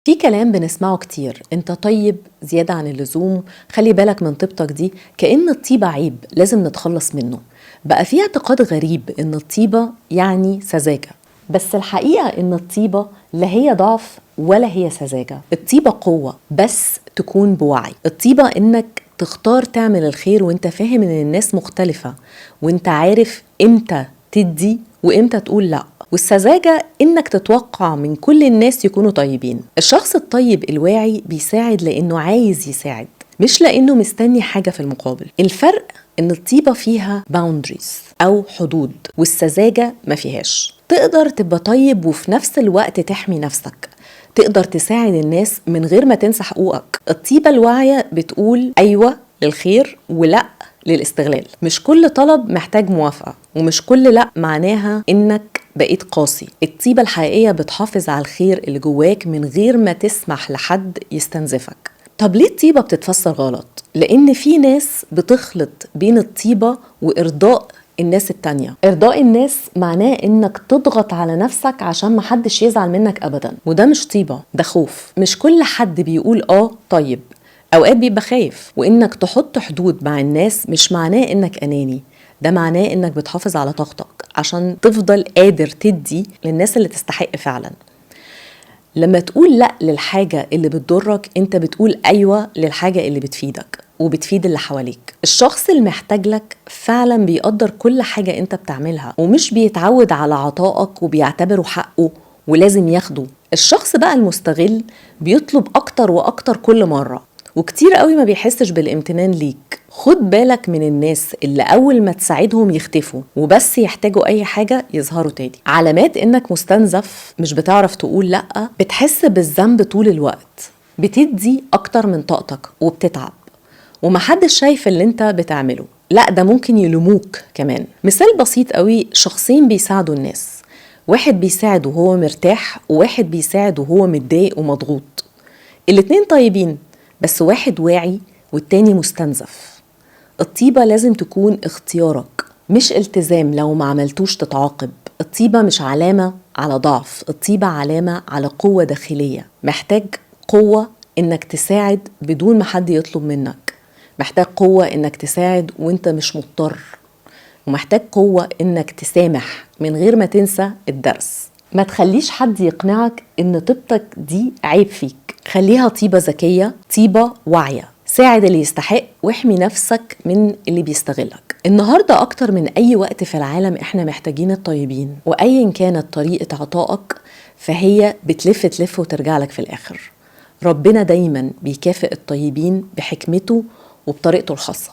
في كلام بنسمعه كتير، انت طيب زيادة عن اللزوم، خلي بالك من طيبتك دي، كأن الطيبة عيب لازم نتخلص منه. بقى في اعتقاد غريب ان الطيبة يعني سذاجة، بس الحقيقة ان الطيبة لا هي ضعف ولا هي سذاجة. الطيبة قوة بس تكون بوعي. الطيبة انك تختار تعمل الخير وانت فاهم ان الناس مختلفة، وانت عارف امتى تدي وامتى تقول لا. والسذاجة إنك تتوقع من كل الناس يكونوا طيبين. الشخص الطيب الواعي بيساعد لأنه عايز يساعد، مش لأنه مستني حاجة في المقابل. الفرق إن الطيبة فيها boundaries أو حدود، والسذاجة ما فيهاش. تقدر تبقى طيب وفي نفس الوقت تحمي نفسك، تقدر تساعد الناس من غير ما تنسى حقوقك. الطيبة الواعية بتقول أيوة للخير ولا للاستغلال. مش كل طلب محتاج موافقة، ومش كل لا معناها إنك بقيت قاسي. الطيبة الحقيقية بتحافظ على الخير اللي جواك من غير ما تسمح لحد يستنزفك. طب ليه الطيبة بتتفسر غلط؟ لأن في ناس بتخلط بين الطيبة وإرضاء الناس التانية. إرضاء الناس معناه إنك تضغط على نفسك عشان محدش يزعل منك أبدا، وده مش طيبة، ده خوف. مش كل حد بيقول طيب، أوقات بيبقى خايف. وإنك تحط حدود مع الناس مش معناه إنك أناني، ده معناه إنك بتحافظ على طاقتك عشان تفضل قادر تدي للناس اللي تستحق فعلا. لما تقول لأ للحاجة اللي بتضرك، انت بتقول أيوة للحاجة اللي بتفيدك وبتفيد اللي حواليك. الشخص المحتاج لك فعلا بيقدر كل حاجة انت بتعملها، ومش بيتعود على عطائك وبيعتبره حقه ولازم ياخده. الشخص بقى المستغل بيطلب أكتر وأكتر كل مرة، وكتير قوي ما بيحسش بالامتنان ليك. خد بالك من الناس اللي أول ما تساعدهم يختفوا، وبس يحتاجوا أي حاجة يظهروا تاني. علامات إنك مستنزف: مش بتعرف تقول لأ، بتحس بالذنب طول الوقت، بتدي أكتر من طاقتك وبتتعب، ومحدش شايف اللي انت بتعمله، لأ ده ممكن يلوموك كمان. مثال بسيط قوي: شخصين بيساعدوا الناس، واحد بيساعد وهو مرتاح، وواحد بيساعد وهو متضايق ومضغوط. الاتنين طيبين، بس واحد واعي والتاني مستنزف. الطيبة لازم تكون اختيارك مش التزام، لو ما عملتوش تتعاقب. الطيبة مش علامة على ضعف، الطيبة علامة على قوة داخلية. محتاج قوة انك تساعد بدون ما حد يطلب منك، محتاج قوة انك تساعد وانت مش مضطر، ومحتاج قوة انك تسامح من غير ما تنسى الدرس. ما تخليش حد يقنعك ان طيبتك دي عيب فيك، خليها طيبة ذكية، طيبة واعية. ساعد اللي يستحق واحمي نفسك من اللي بيستغلك. النهاردة أكتر من أي وقت في العالم إحنا محتاجين الطيبين، وأيا كانت طريقة عطائك فهي بتلف تلف وترجع لك في الآخر. ربنا دايما بيكافئ الطيبين بحكمته وبطريقته الخاصة.